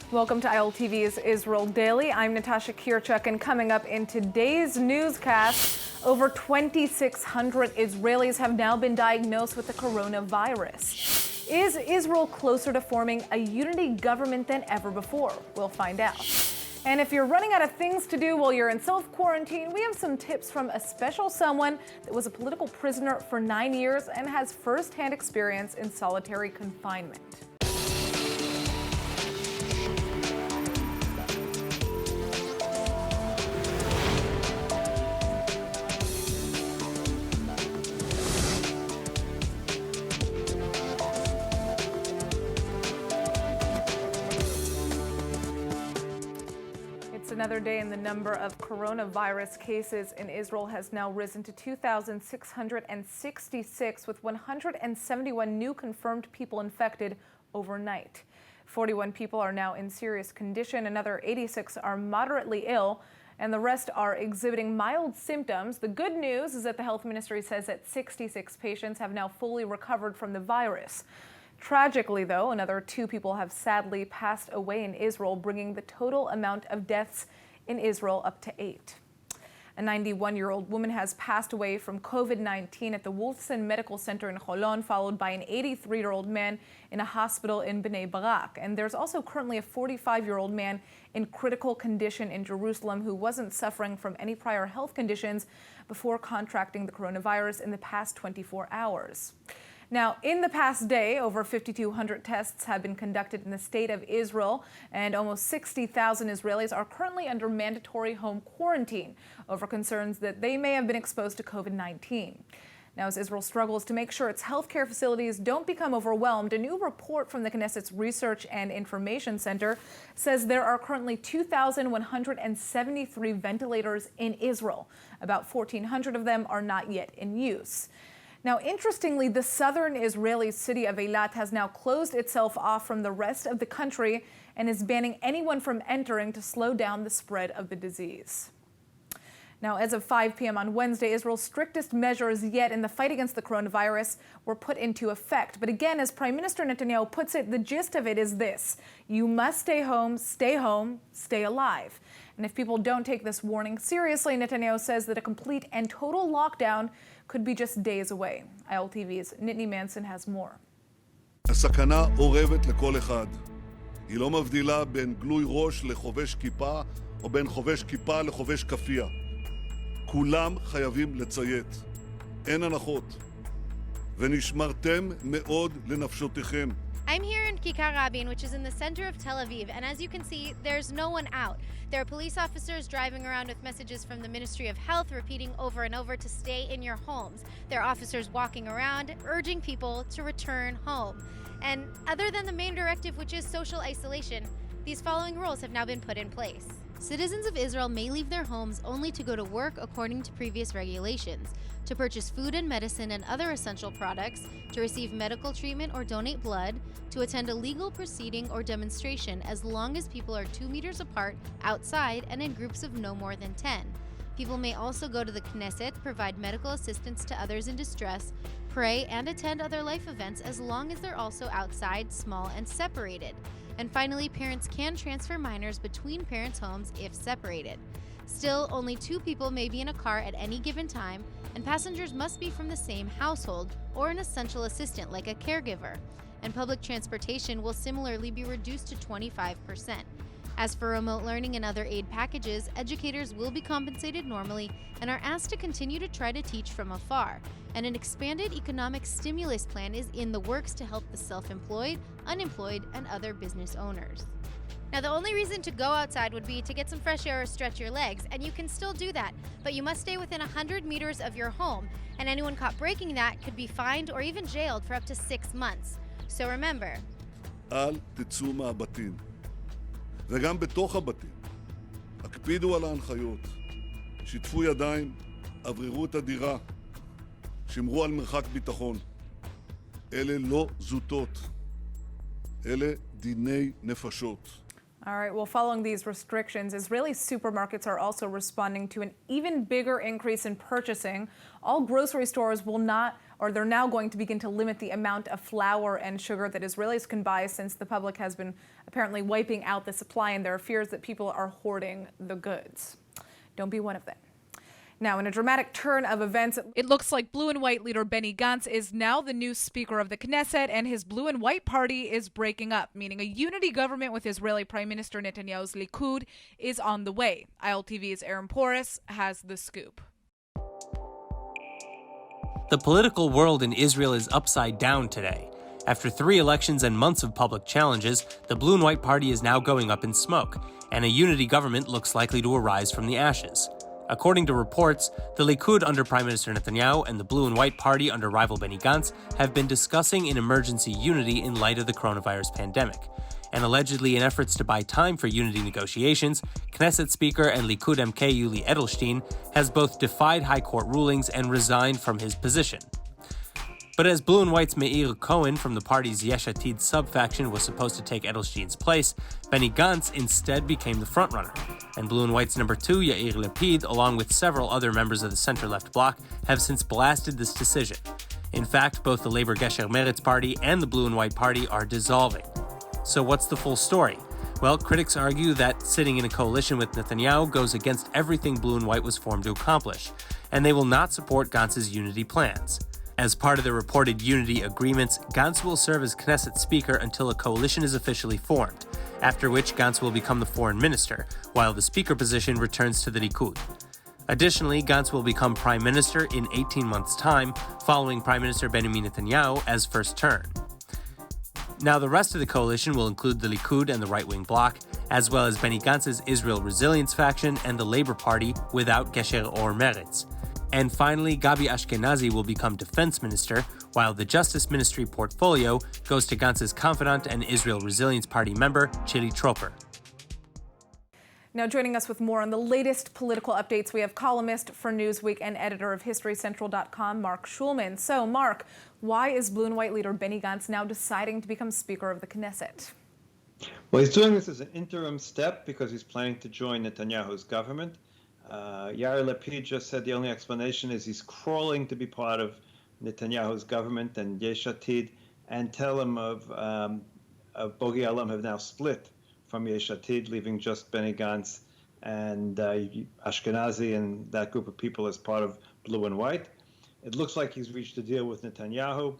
Welcome to ILTV's Israel Daily. I'm Natasha Kirchuk, and coming up in today's newscast, over 2,600 Israelis have now been diagnosed with the coronavirus. Is Israel closer to forming a unity government than ever before? We'll find out. And if you're running out of things to do while you're in self-quarantine, we have some tips from a special someone that was a political prisoner for 9 years and has first-hand experience in solitary confinement. Another day, and the number of coronavirus cases in Israel has now risen to 2,666, with 171 new confirmed people infected overnight. 41 people are now in serious condition, another 86 are moderately ill, and the rest are exhibiting mild symptoms. The good news is that the health ministry says that 66 patients have now fully recovered from the virus. Tragically, though, another 2 people have sadly passed away in Israel, bringing the total amount of deaths in Israel up to 8. A 91-year-old woman has passed away from COVID-19 at the Wolfson Medical Center in Holon, followed by an 83-year-old man in a hospital in Bnei Barak. And there's also currently a 45-year-old man in critical condition in Jerusalem who wasn't suffering from any prior health conditions before contracting the coronavirus in the past 24 hours. Now, in the past day, over 5,200 tests have been conducted in the state of Israel, and almost 60,000 Israelis are currently under mandatory home quarantine over concerns that they may have been exposed to COVID-19. Now, as Israel struggles to make sure its healthcare facilities don't become overwhelmed, a new report from the Knesset's Research and Information Center says there are currently 2,173 ventilators in Israel. About 1,400 of them are not yet in use. Now, interestingly, the southern Israeli city of Eilat has now closed itself off from the rest of the country and is banning anyone from entering to slow down the spread of the disease. Now, as of 5 p.m. on Wednesday, Israel's strictest measures yet in the fight against the coronavirus were put into effect. But again, as Prime Minister Netanyahu puts it, the gist of it is this: you must stay home, stay alive. And if people don't take this warning seriously, Netanyahu says that a complete and total lockdown could be just days away. ILTV's Nittany Manson has more. הסכנה אורבת לכל אחד. היא לא מבדילה בין גלוי ראש לחובש כיפה או בין חובש כיפה לחובש כפייה. כולם חייבים לציית. אין הנחות. ונשמרתם מאוד לנפשותיכם. I'm here in Kikar Rabin, which is in the center of Tel Aviv, and as you can see, there's no one out. There are police officers driving around with messages from the Ministry of Health repeating over and over to stay in your homes. There are officers walking around urging people to return home. And other than the main directive, which is social isolation, these following rules have now been put in place. Citizens of Israel may leave their homes only to go to work according to previous regulations, to purchase food and medicine and other essential products, to receive medical treatment or donate blood, to attend a legal proceeding or demonstration as long as people are 2 meters apart outside and in groups of no more than 10. People may also go to the Knesset, provide medical assistance to others in distress, pray, and attend other life events as long as they're also outside, small, and separated. And finally, parents can transfer minors between parents' homes if separated. Still, only 2 people may be in a car at any given time, and passengers must be from the same household or an essential assistant like a caregiver. And public transportation will similarly be reduced to 25%. As for remote learning and other aid packages, educators will be compensated normally and are asked to continue to try to teach from afar. And an expanded economic stimulus plan is in the works to help the self-employed, unemployed, and other business owners. Now, the only reason to go outside would be to get some fresh air or stretch your legs, and you can still do that, but you must stay within 100 meters of your home, and anyone caught breaking that could be fined or even jailed for up to 6 months. So remember, אל תצאו מהבתים. וגם בתוך הבתים. הקפידו על ההנחיות. שיתפו ידיים, אווררו את הדירה. שמרו על מרחק ביטחון. אלה לא זוטות. אלה דיני נפשות. All right, well, following these restrictions, Israeli supermarkets are also responding to an even bigger increase in purchasing. All grocery stores will not, or they're now going to begin to limit the amount of flour and sugar that Israelis can buy, since the public has been apparently wiping out the supply, and there are fears that people are hoarding the goods. Don't be one of them. Now, in a dramatic turn of events, it looks like blue and white leader Benny Gantz is now the new Speaker of the Knesset, and his blue and white party is breaking up, meaning a unity government with Israeli Prime Minister Netanyahu's Likud is on the way. ILTV's Aaron Porras has the scoop. The political world in Israel is upside down today. After 3 elections and months of public challenges, the blue and white party is now going up in smoke, and a unity government looks likely to arise from the ashes. According to reports, the Likud under Prime Minister Netanyahu and the Blue and White Party under rival Benny Gantz have been discussing an emergency unity in light of the coronavirus pandemic. And allegedly in efforts to buy time for unity negotiations, Knesset Speaker and Likud MK Yuli Edelstein has both defied high court rulings and resigned from his position. But as Blue and White's Meir Cohen from the party's Yesh Atid sub-faction was supposed to take Edelstein's place, Benny Gantz instead became the frontrunner. And Blue and White's number 2, Yair Lapid, along with several other members of the center-left bloc, have since blasted this decision. In fact, both the Labor Gesher Meretz party and the Blue and White party are dissolving. So what's the full story? Well, critics argue that sitting in a coalition with Netanyahu goes against everything Blue and White was formed to accomplish, and they will not support Gantz's unity plans. As part of the reported unity agreements, Gantz will serve as Knesset Speaker until a coalition is officially formed, after which Gantz will become the foreign minister, while the Speaker position returns to the Likud. Additionally, Gantz will become Prime Minister in 18 months' time, following Prime Minister Benjamin Netanyahu as first turn. Now, the rest of the coalition will include the Likud and the right-wing bloc, as well as Benny Gantz's Israel Resilience faction and the Labour Party without Gesher or Meretz. And finally, Gabi Ashkenazi will become defense minister, while the Justice Ministry portfolio goes to Gantz's confidant and Israel Resilience Party member, Chili Troper. Now, joining us with more on the latest political updates, we have columnist for Newsweek and editor of HistoryCentral.com, Marc Shulman. So, Marc, why is Blue and White leader Benny Gantz now deciding to become Speaker of the Knesset? Well, he's doing this as an interim step because he's planning to join Netanyahu's government. Yair Lapid just said the only explanation is he's crawling to be part of Netanyahu's government, and Yesh Atid and Tel Aviv of Bogi Alam have now split from Yesh Atid, leaving just Benny Gantz and Ashkenazi and that group of people as part of Blue and White. It looks like he's reached a deal with Netanyahu.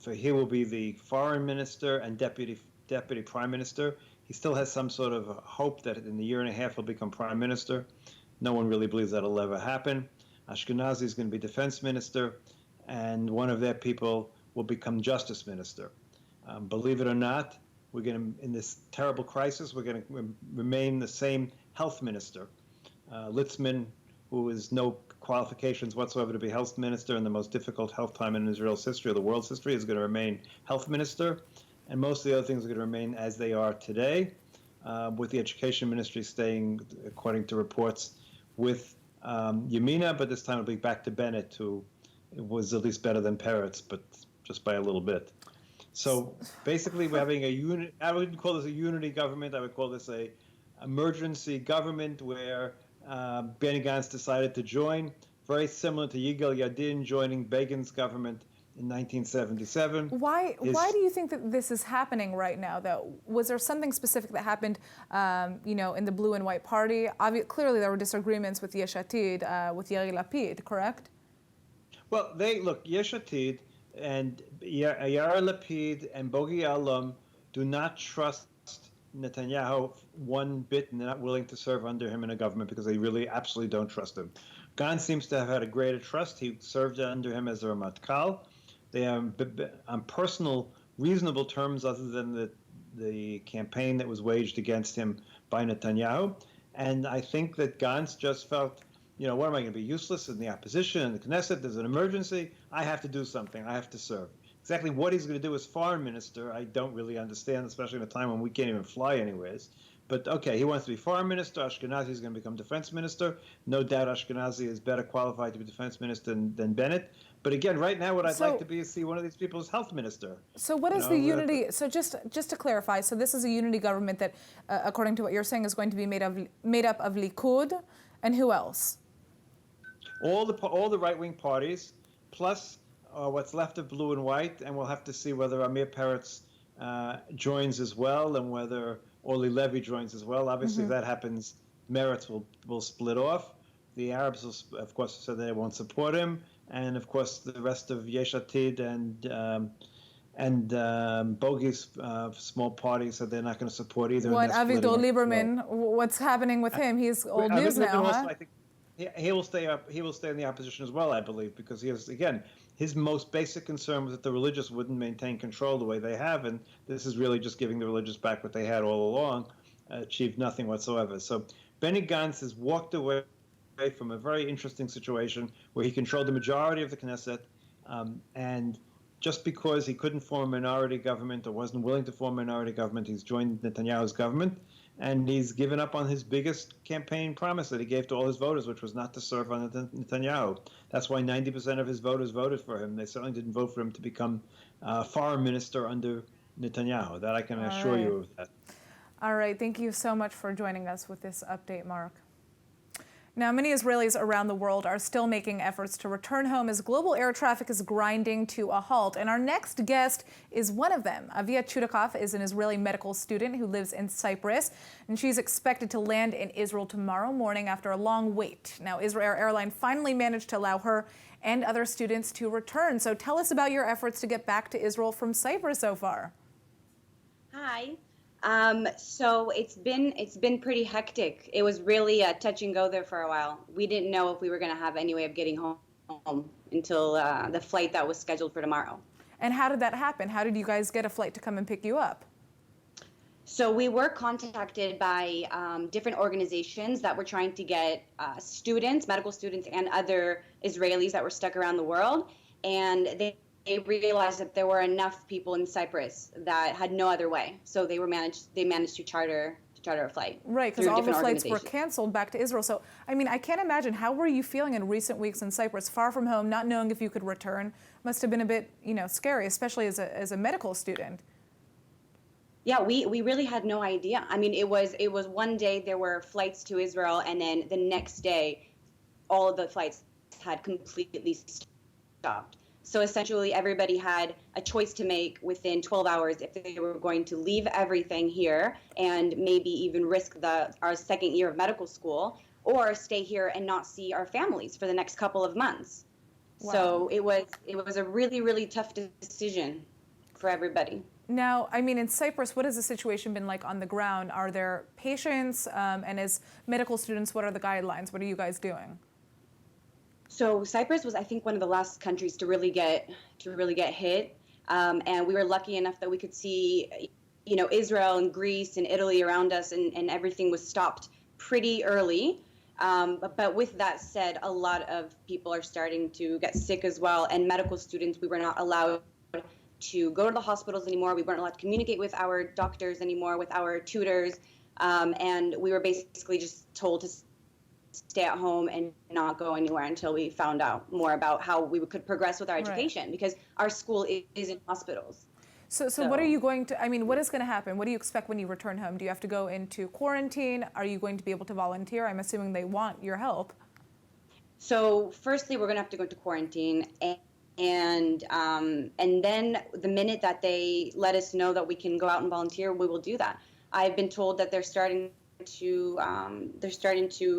So he will be the foreign minister and deputy prime minister. He still has some sort of hope that in a year and a half he'll become prime minister. No one really believes that'll ever happen. Ashkenazi is going to be defense minister, and one of their people will become justice minister. Believe it or not, we're going to, in this terrible crisis, we're going to remain the same health minister. Litzman, who has no qualifications whatsoever to be health minister in the most difficult health time in Israel's history or the world's history, is going to remain health minister. And most of the other things are going to remain as they are today, with the education ministry staying, according to reports, with Yamina, but this time it'll be back to Bennett, who was at least better than Peretz, but just by a little bit. So basically we're having a unit. I wouldn't call this a unity government. I would call this a emergency government where Benny Gantz decided to join, very similar to Yigal Yadin joining Begin's government in 1977. Why do you think that this is happening right now, though? Was there something specific that happened, in the Blue and White Party? Clearly, there were disagreements with Yesh Atid, with Yair Lapid, correct? Well, Yesh Atid and Yair Lapid and Bogi Alam do not trust Netanyahu one bit, and they're not willing to serve under him in a government because they really absolutely don't trust him. Gantz seems to have had a greater trust. He served under him as a Ramatkal. They are on personal, reasonable terms, other than the campaign that was waged against him by Netanyahu. And I think that Gantz just felt, what am I going to be, useless in the opposition, in the Knesset? There's an emergency. I have to do something. I have to serve. Exactly what he's going to do as foreign minister, I don't really understand, especially in a time when we can't even fly anyways. But okay, he wants to be foreign minister. Ashkenazi is going to become defense minister. No doubt Ashkenazi is better qualified to be defense minister than Bennett. But again, right now, what I'd like to be is see one of these people as health minister. So what is the unity? So just to clarify, so this is a unity government that, according to what you're saying, is going to be made up of Likud, and who else? All the right-wing parties, plus what's left of blue and white, and we'll have to see whether Amir Peretz joins as well, and whether Orly Levy joins as well. Obviously, if that happens, Meretz will split off. The Arabs will, of course, said they won't support him, and of course, the rest of Yesh Atid and Bogi's small parties said they're not going to support either. What Avigdor Lieberman? What's happening with him? He's old news now, also, huh? I think he will stay up. He will stay in the opposition as well, I believe, because he has, again, his most basic concern was that the religious wouldn't maintain control the way they have, and this is really just giving the religious back what they had all along, achieved nothing whatsoever. So Benny Gantz has walked away from a very interesting situation where he controlled the majority of the Knesset, and just because he couldn't form a minority government or wasn't willing to form a minority government, he's joined Netanyahu's government, and he's given up on his biggest campaign promise that he gave to all his voters, which was not to serve on Netanyahu. That's why 90% of his voters voted for him. They certainly didn't vote for him to become foreign minister under Netanyahu. That I can assure you of that. All right. Thank you so much for joining us with this update, Mark. Now, many Israelis around the world are still making efforts to return home as global air traffic is grinding to a halt. And our next guest is one of them. Avia Chudakov is an Israeli medical student who lives in Cyprus, and she's expected to land in Israel tomorrow morning after a long wait. Now, Israel Airlines finally managed to allow her and other students to return. So tell us about your efforts to get back to Israel from Cyprus so far. Hi. So it's been pretty hectic. It was really a touch and go there for a while. We didn't know if we were going to have any way of getting home until the flight that was scheduled for tomorrow. And how did that happen? How did you guys get a flight to come and pick you up? So we were contacted by different organizations that were trying to get students, medical students, and other Israelis that were stuck around the world, and they realized that there were enough people in Cyprus that had no other way. So they managed to charter a flight. Right, because all the flights were canceled back to Israel. So, I mean, I can't imagine, how were you feeling in recent weeks in Cyprus, far from home, not knowing if you could return? Must have been a bit, scary, especially as a medical student. Yeah, we really had no idea. I mean, it was one day there were flights to Israel, and then the next day, all of the flights had completely stopped. So essentially, everybody had a choice to make within 12 hours if they were going to leave everything here and maybe even risk our second year of medical school, or stay here and not see our families for the next couple of months. Wow. So it was a really, really tough decision for everybody. Now, I mean, in Cyprus, what has the situation been like on the ground? Are there patients? And as medical students, what are the guidelines? What are you guys doing? So Cyprus was, I think, one of the last countries to really get hit, and we were lucky enough that we could see, Israel and Greece and Italy around us, and everything was stopped pretty early. But with that said, a lot of people are starting to get sick as well, and medical students, we were not allowed to go to the hospitals anymore. We weren't allowed to communicate with our doctors anymore, with our tutors, and we were basically just told to stay at home and not go anywhere until we found out more about how we could progress with our education, because our school is in hospitals. So what are you going to, what is going to happen? What do you expect when you return home? Do you have to go into quarantine? Are you going to be able to volunteer? I'm assuming they want your help. So firstly, we're going to have to go into quarantine, and then the minute that they let us know that we can go out and volunteer, we will do that. I've been told that they're starting to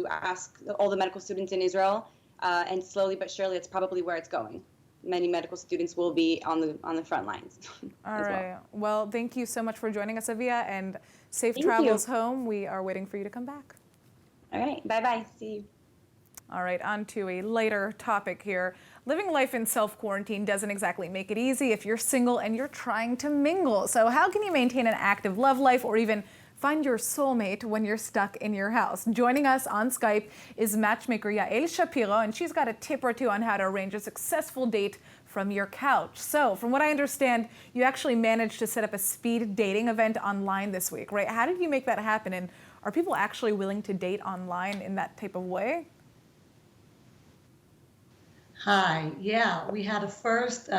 ask all the medical students in Israel, and slowly but surely, it's probably where it's going. Many medical students will be on the front lines. All right. Well, thank you so much for joining us, Avia, and safe travels home. We are waiting for you to come back. All right. Bye-bye. See you. All right, on to a lighter topic here. Living life in self-quarantine doesn't exactly make it easy if you're single and you're trying to mingle. So how can you maintain an active love life or even find your soulmate when you're stuck in your house? Joining us on Skype is Matchmaker Jade Shapiro, and she's got a tip or two on how to arrange a successful date from your couch. So, from what I understand, you actually managed to set up a speed dating event online this week, right? How did you make that happen? And are people actually willing to date online in that type of way? Hi, yeah, we had a first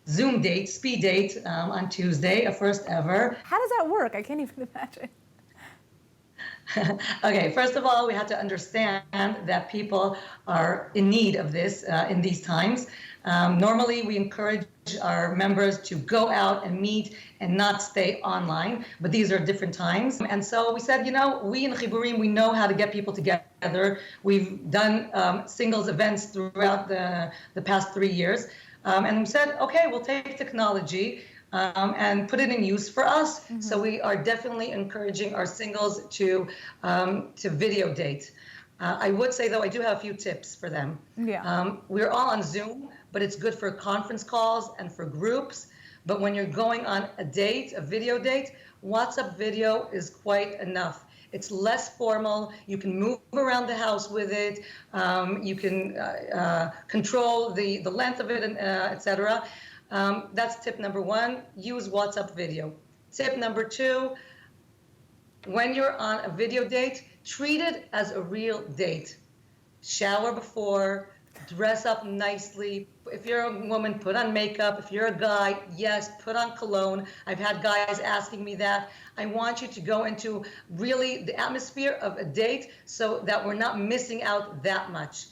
Zoom date, speed date on Tuesday, a first ever. How does that work? I can't even imagine. Okay, first of all, we had to understand that people are in need of this in these times. Normally, we encourage our members to go out and meet and not stay online, but these are different times. And so we said, you know, we in Chiburim, we know how to get people together. We've done singles events throughout the past 3 years. And we said, okay, we'll take technology and put it in use for us. Mm-hmm. So we are definitely encouraging our singles to video date. I would say, though, I do have a few tips for them. Yeah. We're all on Zoom, but it's good for conference calls and for groups. But when you're going on a date, a video date, WhatsApp video is quite enough. It's less formal. You can move around the house with it. You can control the length of it, and etc. That's tip number one. Use WhatsApp video. Tip number two, when you're on a video date, treat it as a real date. Shower before, dress up nicely. If you're a woman, put on makeup. If you're a guy, yes, put on cologne. I've had guys asking me that. I want you to go into really the atmosphere of a date so that we're not missing out that much.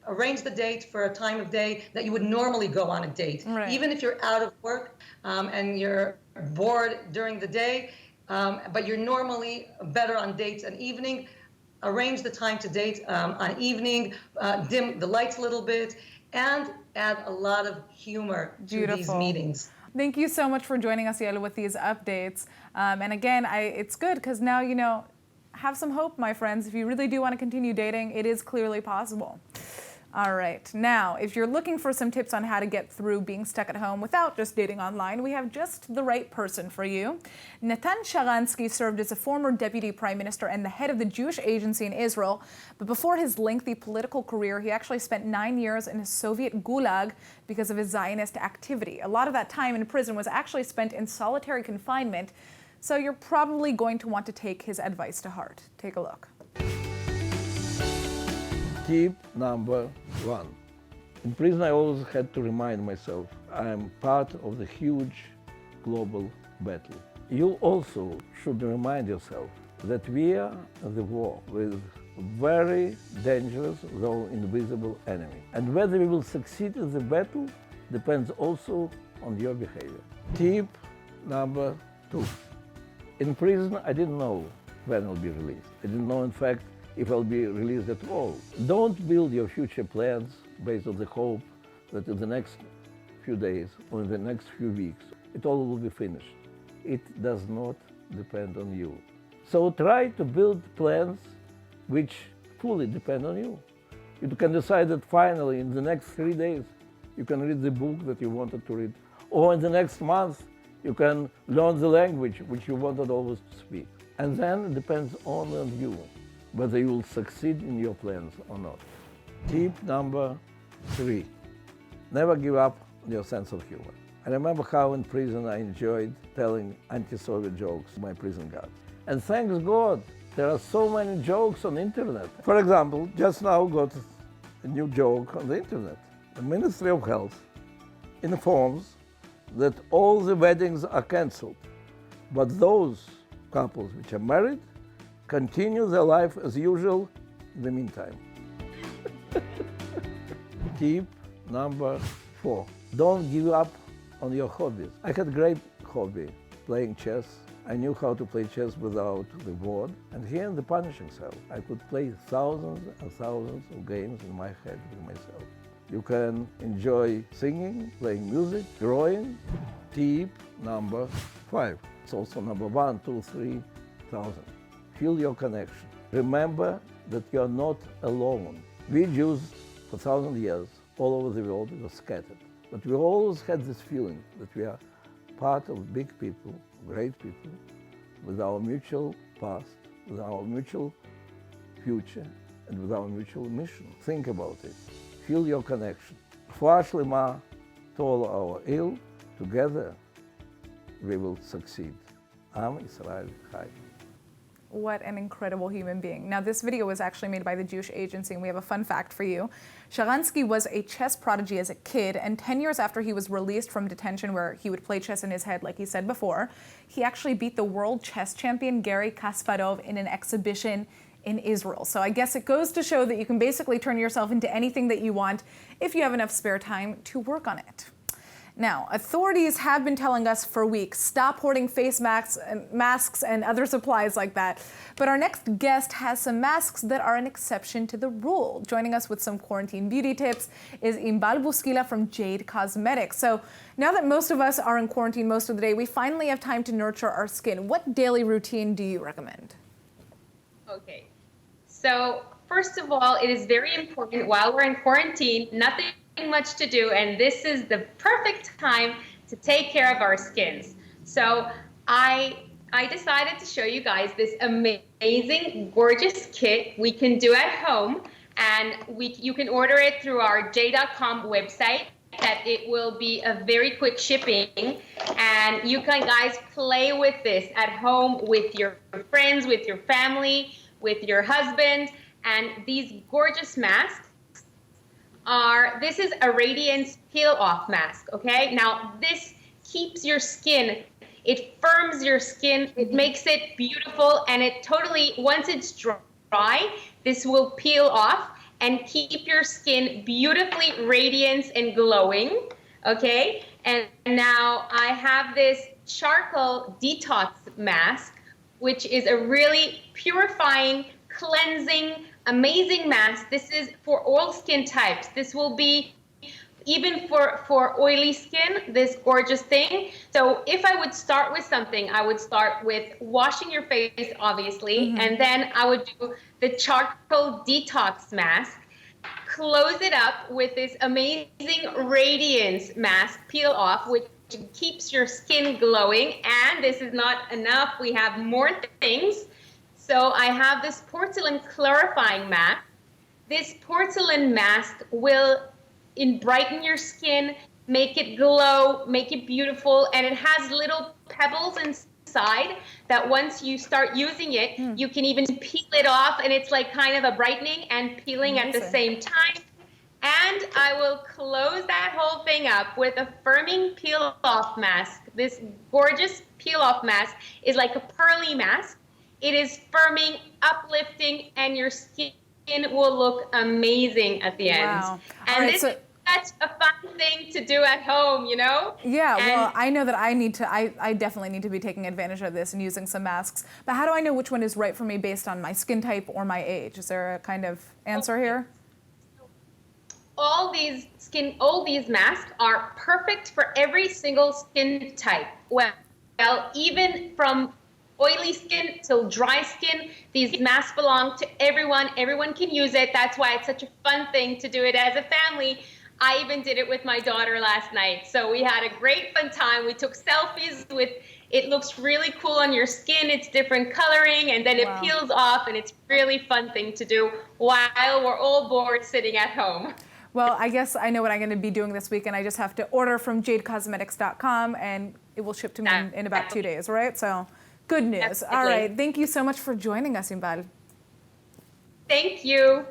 Arrange the date for a time of day that you would normally go on a date. Right. Even if you're out of work and you're bored during the day, but you're normally better on dates and evening, arrange the time to date on evening, dim the lights a little bit, and add a lot of humor to these meetings. Thank you so much for joining us, Yael, with these updates. And again, it's good because now, you know, have some hope, my friends. If you really do want to continue dating, it is clearly possible. All right. Now, if you're looking for some tips on how to get through being stuck at home without just dating online, we have just the right person for you. Natan Sharansky served as a former deputy prime minister and the head of the Jewish agency in Israel. But before his lengthy political career, he actually spent 9 years in a Soviet gulag because of his Zionist activity. A lot of that time in prison was actually spent in solitary confinement. So you're probably going to want to take his advice to heart. Take a look. Tip number 1. In prison, I always had to remind myself I am part of the huge global battle. You also should remind yourself that we are at the war with a very dangerous, though invisible enemy. And whether we will succeed in the battle depends also on your behavior. Tip number 2. In prison, I didn't know when I'll be released. I didn't know, in fact, if I'll be released at all. Don't build your future plans based on the hope that in the next few days or in the next few weeks, it all will be finished. It does not depend on you. So try to build plans which fully depend on you. You can decide that finally in the next 3 days, you can read the book that you wanted to read. Or in the next month, you can learn the language which you wanted always to speak. And then it depends only on you whether you will succeed in your plans or not. Tip number 3, never give up on your sense of humor. I remember how in prison I enjoyed telling anti-Soviet jokes to my prison guards. And thanks God, there are so many jokes on the internet. For example, just now got a new joke on the internet. The Ministry of Health informs that all the weddings are cancelled, but those couples which are married continue their life as usual in the meantime. Tip number 4, don't give up on your hobbies. I had a great hobby, playing chess. I knew how to play chess without the board. And here in the punishing cell, I could play thousands and thousands of games in my head with myself. You can enjoy singing, playing music, drawing. Tip number 5. It's also number 1, 2, 3, 1,000. Feel your connection. Remember that you are not alone. We Jews, for 1,000 years, all over the world, were scattered. But we always had this feeling that we are part of big people, great people, with our mutual past, with our mutual future, and with our mutual mission. Think about it. Feel your connection. רפואה שלמה to all our ill, together we will succeed. Am Israel Chai. What an incredible human being. Now, this video was actually made by the Jewish Agency, and we have a fun fact for you. Sharansky was a chess prodigy as a kid, and 10 years after he was released from detention where he would play chess in his head, like he said before, he actually beat the world chess champion Garry Kasparov in an exhibition in Israel. So I guess it goes to show that you can basically turn yourself into anything that you want if you have enough spare time to work on it. Now, authorities have been telling us for weeks, stop hoarding face masks and other supplies like that. But our next guest has some masks that are an exception to the rule. Joining us with some quarantine beauty tips is Inbal Buskila from Jade Cosmetics. So now that most of us are in quarantine most of the day, we finally have time to nurture our skin. What daily routine do you recommend? Okay, so first of all, it is very important while we're in quarantine, nothing much to do, and this is the perfect time to take care of our skins. So I decided to show you guys this amazing, gorgeous kit we can do at home, and you can order it through our Jade.com website. That it will be a very quick shipping, and you can guys play with this at home with your friends, with your family, with your husband. And these gorgeous masks this is a radiance peel off mask, okay? Now this keeps your skin, it firms your skin, it makes it beautiful, and it totally, once it's dry, this will peel off and keep your skin beautifully radiant and glowing, okay? And now I have this charcoal detox mask, which is a really purifying, cleansing, amazing mask. This is for all skin types. This will be even for oily skin, this gorgeous thing. So if I would start with something, I would start with washing your face, obviously, and then I would do the charcoal detox mask, close it up with this amazing radiance mask, peel off, which keeps your skin glowing. And this is not enough, we have more things. So I have this porcelain clarifying mask. This porcelain mask will brighten your skin, make it glow, make it beautiful, and it has little pebbles inside that once you start using it, you can even peel it off, and it's like kind of a brightening and peeling at the same time. And I will close that whole thing up with a firming peel-off mask. This gorgeous peel-off mask is like a pearly mask. It is firming, uplifting, and your skin will look amazing at the end. Wow. And this is such a fun thing to do at home, you know? Yeah, well, I know that I definitely need to be taking advantage of this and using some masks. But how do I know which one is right for me based on my skin type or my age? Is there a kind of answer here? All these masks are perfect for every single skin type. Well, even from oily skin till dry skin, these masks belong to everyone. Everyone can use it. That's why it's such a fun thing to do it as a family. I even did it with my daughter last night. So we had a great fun time. We took selfies with it. Looks really cool on your skin. It's different coloring, and then it peels off, and it's a really fun thing to do while we're all bored sitting at home. Well, I guess I know what I'm going to be doing this weekend. I just have to order from jadecosmetics.com, and it will ship to me in about 2 days, right? So good news. Absolutely. All right. Thank you so much for joining us, Inbal. Thank you.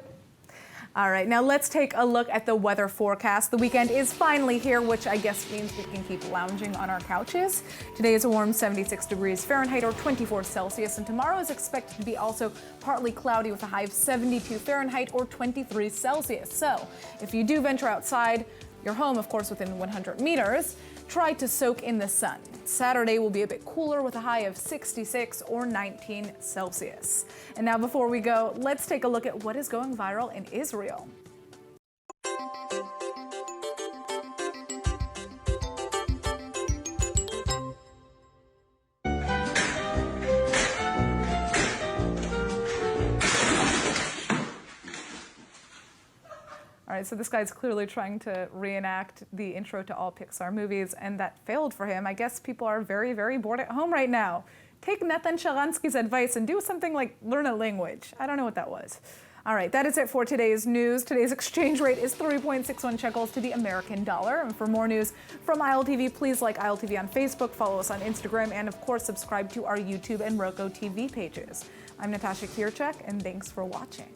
All right, now let's take a look at the weather forecast. The weekend is finally here, which I guess means we can keep lounging on our couches. Today is a warm 76 degrees Fahrenheit or 24 Celsius, and tomorrow is expected to be also partly cloudy with a high of 72 Fahrenheit or 23 Celsius. So if you do venture outside your home, of course, within 100 meters, try to soak in the sun. Saturday will be a bit cooler with a high of 66 or 19 Celsius. And now before we go, let's take a look at what is going viral in Israel. All right, so this guy's clearly trying to reenact the intro to all Pixar movies, and that failed for him. I guess people are very, very bored at home right now. Take Nathan Sharansky's advice and do something like learn a language. I don't know what that was. All right, that is it for today's news. Today's exchange rate is 3.61 shekels to the American dollar. And for more news from ILTV, please like ILTV on Facebook, follow us on Instagram, and of course, subscribe to our YouTube and Roku TV pages. I'm Natasha Kirchak, and thanks for watching.